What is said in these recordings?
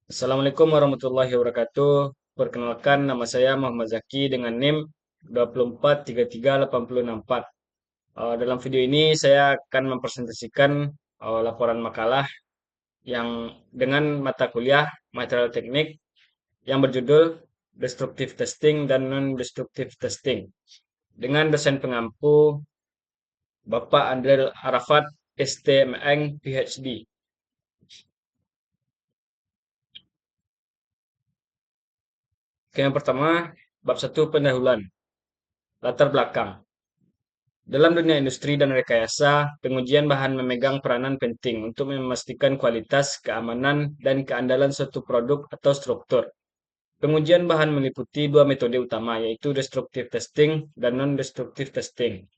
Assalamualaikum warahmatullahi wabarakatuh. Perkenalkan, nama saya Muhammad Zaki dengan NIM 24338064. Dalam video ini saya akan mempresentasikan laporan makalah yang dengan mata kuliah material teknik yang berjudul Destructive Testing dan Non-Destructive Testing dengan dosen pengampu Bapak Andrel Arafat STMN PhD. Oke, yang pertama, bab 1 pendahuluan. Latar belakang. Dalam dunia industri dan rekayasa, pengujian bahan memegang peranan penting untuk memastikan kualitas, keamanan, dan keandalan suatu produk atau struktur. Pengujian bahan meliputi dua metode utama, yaitu destructive testing dan non-destructive testing.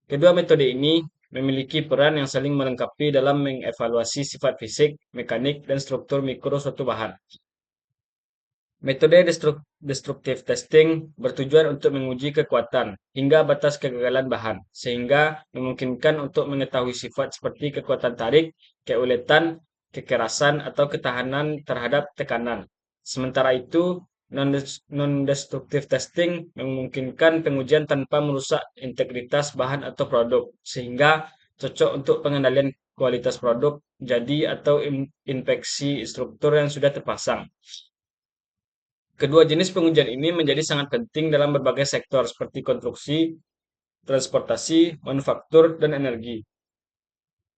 Kedua metode ini memiliki peran yang saling melengkapi dalam mengevaluasi sifat fisik, mekanik, dan struktur mikro suatu bahan. Metode destructive testing bertujuan untuk menguji kekuatan hingga batas kegagalan bahan, sehingga memungkinkan untuk mengetahui sifat seperti kekuatan tarik, keuletan, kekerasan, atau ketahanan terhadap tekanan. Sementara itu, non-destructive testing memungkinkan pengujian tanpa merusak integritas bahan atau produk, sehingga cocok untuk pengendalian kualitas produk jadi atau inspeksi struktur yang sudah terpasang. Kedua jenis pengujian ini menjadi sangat penting dalam berbagai sektor seperti konstruksi, transportasi, manufaktur, dan energi.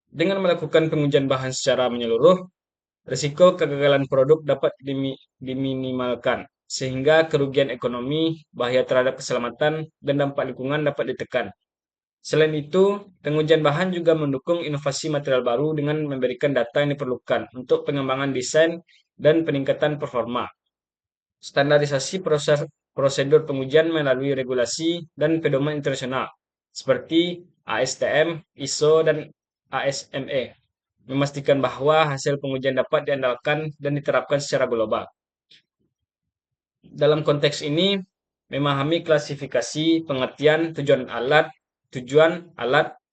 Dengan melakukan pengujian bahan secara menyeluruh, risiko kegagalan produk dapat diminimalkan, sehingga kerugian ekonomi, bahaya terhadap keselamatan, dan dampak lingkungan dapat ditekan. Selain itu, pengujian bahan juga mendukung inovasi material baru dengan memberikan data yang diperlukan untuk pengembangan desain dan peningkatan performa. Standarisasi prosedur pengujian melalui regulasi dan pedoman internasional seperti ASTM, ISO, dan ASME memastikan bahwa hasil pengujian dapat diandalkan dan diterapkan secara global. Dalam konteks ini, memahami klasifikasi, pengertian, tujuan alat,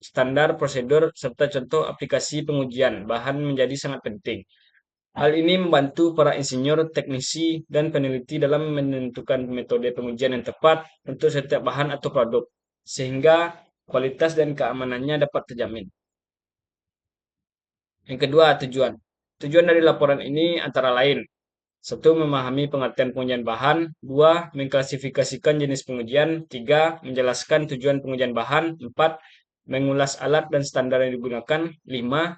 standar, prosedur, serta contoh aplikasi pengujian bahan menjadi sangat penting. Hal ini membantu para insinyur, teknisi, dan peneliti dalam menentukan metode pengujian yang tepat untuk setiap bahan atau produk, sehingga kualitas dan keamanannya dapat terjamin. Yang kedua, tujuan. Tujuan dari laporan ini antara lain: satu, memahami pengertian pengujian bahan; dua, mengklasifikasikan jenis pengujian; tiga, menjelaskan tujuan pengujian bahan; empat, mengulas alat dan standar yang digunakan; lima,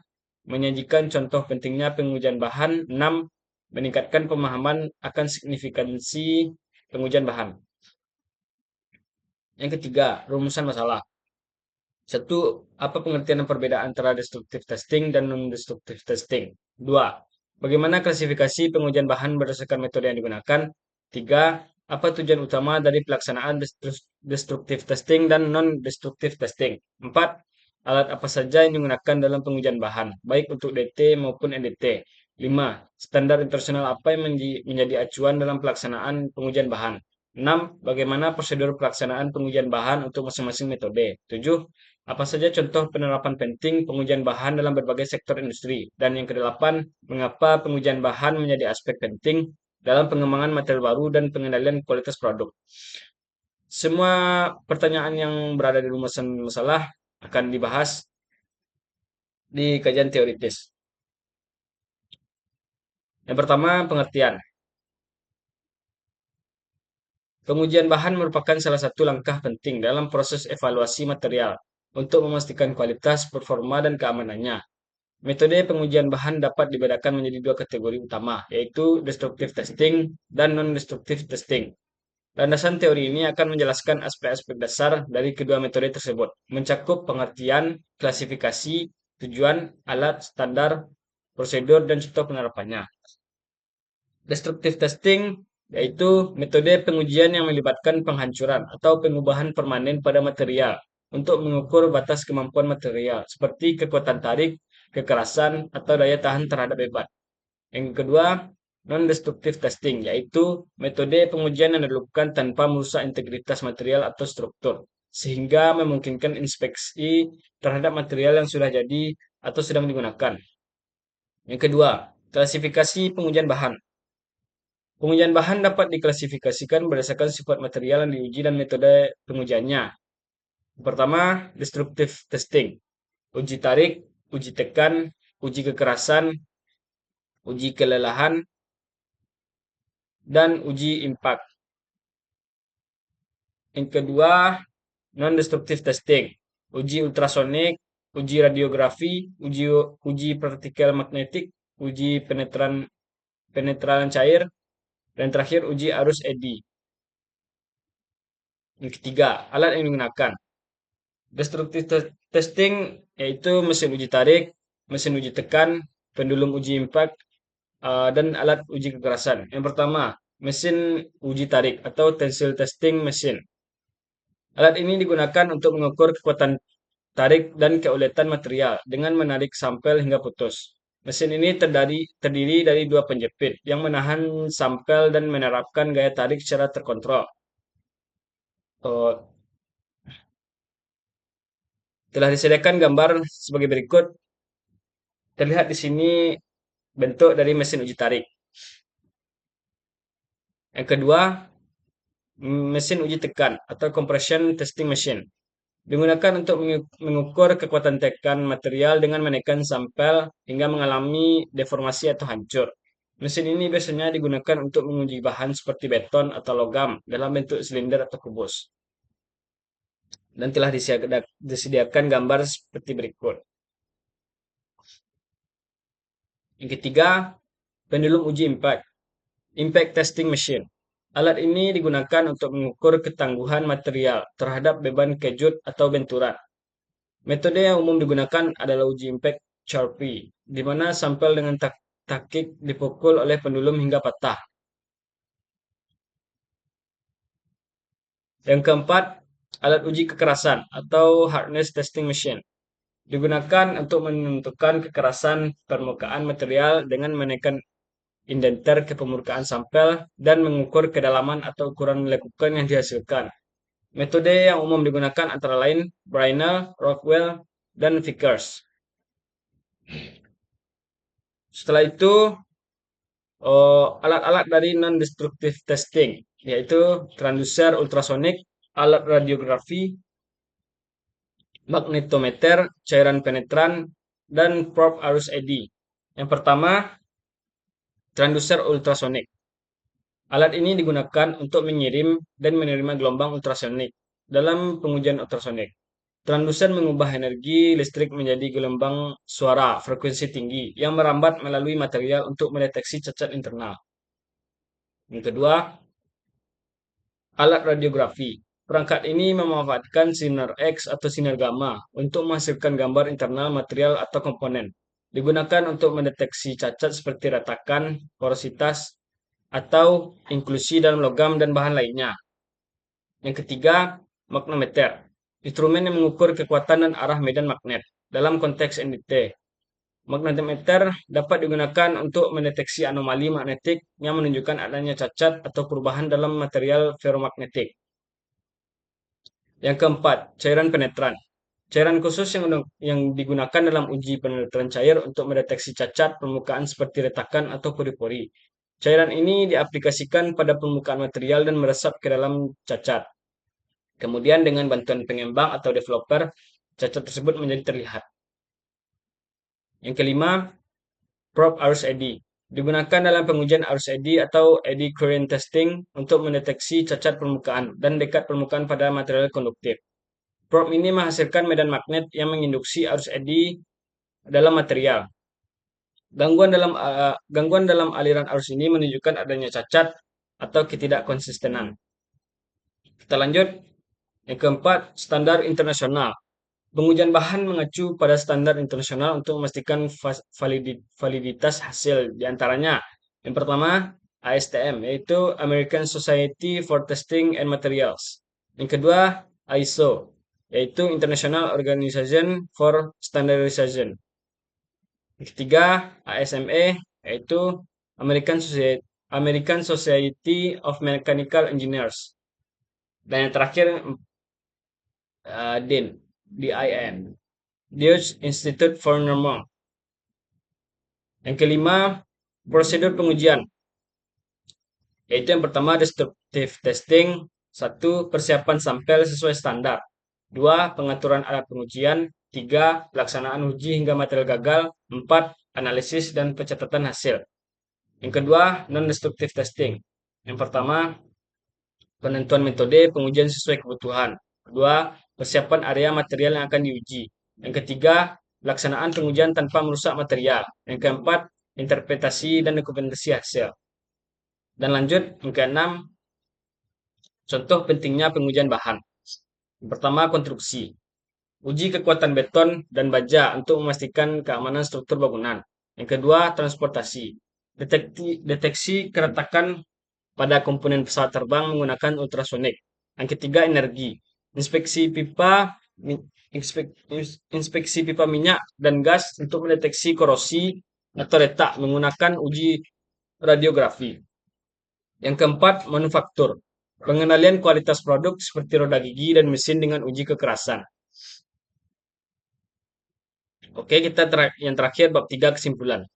menyajikan contoh pentingnya pengujian bahan; enam, meningkatkan pemahaman akan signifikansi pengujian bahan. Yang ketiga, rumusan masalah. Satu, apa pengertian dan perbedaan antara destructive testing dan non-destructive testing? Dua, bagaimana klasifikasi pengujian bahan berdasarkan metode yang digunakan? Tiga, apa tujuan utama dari pelaksanaan destructive testing dan non-destructive testing? Empat, alat apa saja yang digunakan dalam pengujian bahan, baik untuk DT maupun NDT? Lima, standar internasional apa yang menjadi acuan dalam pelaksanaan pengujian bahan? Enam, bagaimana prosedur pelaksanaan pengujian bahan untuk masing-masing metode? Tujuh, apa saja contoh penerapan penting pengujian bahan dalam berbagai sektor industri? Dan yang kedelapan, mengapa pengujian bahan menjadi aspek penting dalam pengembangan material baru dan pengendalian kualitas produk? Semua pertanyaan yang berada di rumusan masalah akan dibahas di kajian teoritis. Yang pertama, pengertian. Pengujian bahan merupakan salah satu langkah penting dalam proses evaluasi material untuk memastikan kualitas, performa, dan keamanannya. Metode pengujian bahan dapat dibedakan menjadi dua kategori utama, yaitu destructive testing dan non-destructive testing. Landasan teori ini akan menjelaskan aspek-aspek dasar dari kedua metode tersebut, mencakup pengertian, klasifikasi, tujuan, alat, standar, prosedur, dan contoh penerapannya. Destructive testing yaitu metode pengujian yang melibatkan penghancuran atau pengubahan permanen pada material untuk mengukur batas kemampuan material, seperti kekuatan tarik, kekerasan, atau daya tahan terhadap beban. Yang kedua, non-destructive testing, yaitu metode pengujian yang dilakukan tanpa merusak integritas material atau struktur, sehingga memungkinkan inspeksi terhadap material yang sudah jadi atau sedang digunakan. Yang kedua, klasifikasi pengujian bahan. Pengujian bahan dapat diklasifikasikan berdasarkan sifat material yang diuji dan metode pengujiannya. Pertama, destructive testing. Uji tarik, uji tekan, uji kekerasan, uji kelelahan, dan uji impact. Yang kedua, non-destructive testing. Uji ultrasonik, uji radiografi, uji partikel magnetik, uji penetralan cair, dan terakhir uji arus eddy. Yang ketiga, alat yang digunakan. Destructive testing yaitu mesin uji tarik, mesin uji tekan, pendulum uji impact, dan alat uji kekerasan. Yang pertama, mesin uji tarik atau tensile testing machine. Alat ini digunakan untuk mengukur kekuatan tarik dan keuletan material dengan menarik sampel hingga putus. Mesin ini terdiri dari dua penjepit yang menahan sampel dan menerapkan gaya tarik secara terkontrol. Oh, telah disediakan gambar sebagai berikut. Terlihat di sini bentuk dari mesin uji tarik. Yang kedua, mesin uji tekan atau compression testing machine. Digunakan untuk mengukur kekuatan tekan material dengan menekan sampel hingga mengalami deformasi atau hancur. Mesin ini biasanya digunakan untuk menguji bahan seperti beton atau logam dalam bentuk silinder atau kubus. Dan telah disediakan gambar seperti berikut. Yang ketiga, pendulum uji impact. Impact testing machine. Alat ini digunakan untuk mengukur ketangguhan material terhadap beban kejut atau benturan. Metode yang umum digunakan adalah uji impact Charpy, di mana sampel dengan takik dipukul oleh pendulum hingga patah. Yang keempat, alat uji kekerasan atau hardness testing machine. Digunakan untuk menentukan kekerasan permukaan material dengan menekan indenter ke permukaan sampel dan mengukur kedalaman atau ukuran lekukan yang dihasilkan. Metode yang umum digunakan antara lain Brinell, Rockwell, dan Vickers. Setelah itu, alat-alat dari non-destructive testing, yaitu transducer ultrasonik, alat radiografi, magnetometer, cairan penetran, dan probe arus eddy. Yang pertama, transducer ultrasonik. Alat ini digunakan untuk mengirim dan menerima gelombang ultrasonik dalam pengujian ultrasonik. Transducer mengubah energi listrik menjadi gelombang suara frekuensi tinggi yang merambat melalui material untuk mendeteksi cacat internal. Yang kedua, alat radiografi. Perangkat ini memanfaatkan sinar X atau sinar gamma untuk menghasilkan gambar internal material atau komponen. Digunakan untuk mendeteksi cacat seperti retakan, porositas, atau inklusi dalam logam dan bahan lainnya. Yang ketiga, magnometer. Instrumen yang mengukur kekuatan dan arah medan magnet. Dalam konteks NDT, magnetometer dapat digunakan untuk mendeteksi anomali magnetik yang menunjukkan adanya cacat atau perubahan dalam material ferromagnetik. Yang keempat, cairan penetran. Cairan khusus yang digunakan dalam uji penetran cair untuk mendeteksi cacat permukaan seperti retakan atau pori-pori. Cairan ini diaplikasikan pada permukaan material dan meresap ke dalam cacat. Kemudian dengan bantuan pengembang atau developer, cacat tersebut menjadi terlihat. Yang kelima, probe arus eddy. Digunakan dalam pengujian arus eddy atau eddy current testing untuk mendeteksi cacat permukaan dan dekat permukaan pada material konduktif. Probe ini menghasilkan medan magnet yang menginduksi arus eddy dalam material. Gangguan dalam aliran arus ini menunjukkan adanya cacat atau ketidakkonsistenan. Kita lanjut. Yang keempat, standar internasional. Pengujian bahan mengacu pada standar internasional untuk memastikan validitas hasil. Di antaranya, yang pertama, ASTM, yaitu American Society for Testing and Materials. Yang kedua, ISO, yaitu International Organization for Standardization. Yang ketiga, ASME, yaitu American Society of Mechanical Engineers. Dan yang terakhir, DIN, Dutch Institute for Normal. Yang kelima, prosedur pengujian. Yaitu yang pertama destructive testing, satu persiapan sampel sesuai standar, dua pengaturan alat pengujian, tiga pelaksanaan uji hingga material gagal, empat analisis dan pencatatan hasil. Yang kedua non-destructive testing. Yang pertama penentuan metode pengujian sesuai kebutuhan. Kedua, persiapan area material yang akan diuji. Yang ketiga, pelaksanaan pengujian tanpa merusak material. Yang keempat, interpretasi dan dokumentasi hasil. Dan lanjut, yang keenam, contoh pentingnya pengujian bahan. Yang pertama, konstruksi. Uji kekuatan beton dan baja untuk memastikan keamanan struktur bangunan. Yang kedua, transportasi. Deteksi keretakan pada komponen pesawat terbang menggunakan ultrasonik. Yang ketiga, energi. Inspeksi pipa inspeksi pipa minyak dan gas untuk mendeteksi korosi atau retak menggunakan uji radiografi. Yang keempat, manufaktur. Pengenalian kualitas produk seperti roda gigi dan mesin dengan uji kekerasan. Oke, yang terakhir bab 3 kesimpulan.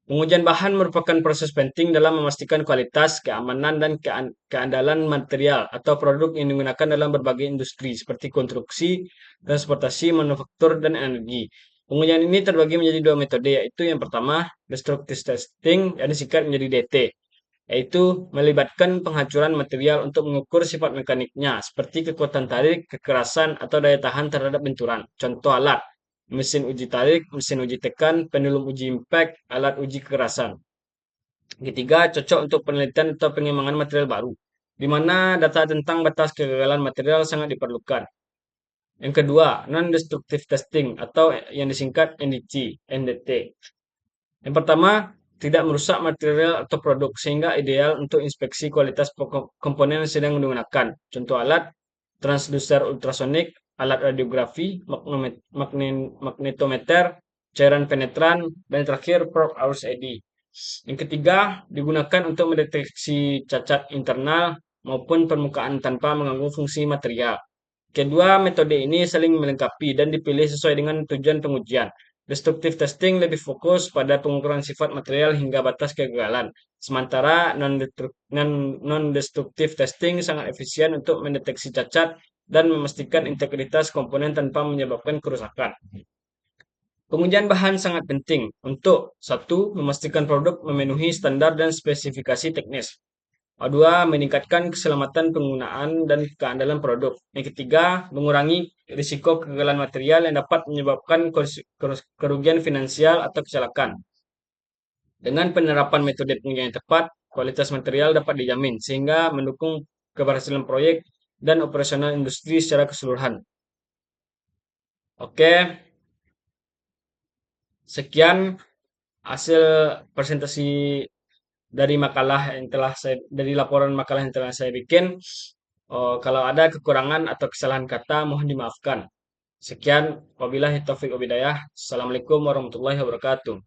Pengujian bahan merupakan proses penting dalam memastikan kualitas, keamanan, dan keandalan material atau produk yang digunakan dalam berbagai industri seperti konstruksi, transportasi, manufaktur, dan energi. Pengujian ini terbagi menjadi dua metode, yaitu yang pertama, destructive testing, yang disingkat menjadi DT, yaitu melibatkan penghancuran material untuk mengukur sifat mekaniknya, seperti kekuatan tarik, kekerasan, atau daya tahan terhadap benturan. Contoh alat, mesin uji tarik, mesin uji tekan, pendulum uji impact, alat uji kekerasan. Ketiga, cocok untuk penelitian atau pengembangan material baru, di mana data tentang batas kegagalan material sangat diperlukan. Yang kedua, non-destructive testing atau yang disingkat NDT. Yang pertama, tidak merusak material atau produk sehingga ideal untuk inspeksi kualitas komponen yang sedang digunakan. Contoh alat, transducer ultrasonik, alat radiografi, magnetometer, cairan penetran, dan terakhir probe RFID. Yang ketiga, digunakan untuk mendeteksi cacat internal maupun permukaan tanpa mengganggu fungsi material. Kedua metode ini saling melengkapi dan dipilih sesuai dengan tujuan pengujian. Destructive testing lebih fokus pada pengukuran sifat material hingga batas kegagalan, sementara non-destructive testing sangat efisien untuk mendeteksi cacat dan memastikan integritas komponen tanpa menyebabkan kerusakan. Pengujian bahan sangat penting untuk satu, memastikan produk memenuhi standar dan spesifikasi teknis. Kedua, meningkatkan keselamatan penggunaan dan keandalan produk. Yang ketiga, mengurangi risiko kegagalan material yang dapat menyebabkan kerugian finansial atau kecelakaan. Dengan penerapan metode pengujian yang tepat, kualitas material dapat dijamin sehingga mendukung keberhasilan proyek dan operasional industri secara keseluruhan. Oke, sekian hasil presentasi dari dari laporan makalah yang telah saya bikin. Kalau ada kekurangan atau kesalahan kata, mohon dimaafkan. Sekian, wabillahi taufiq wal hidayah. Assalamualaikum warahmatullahi wabarakatuh.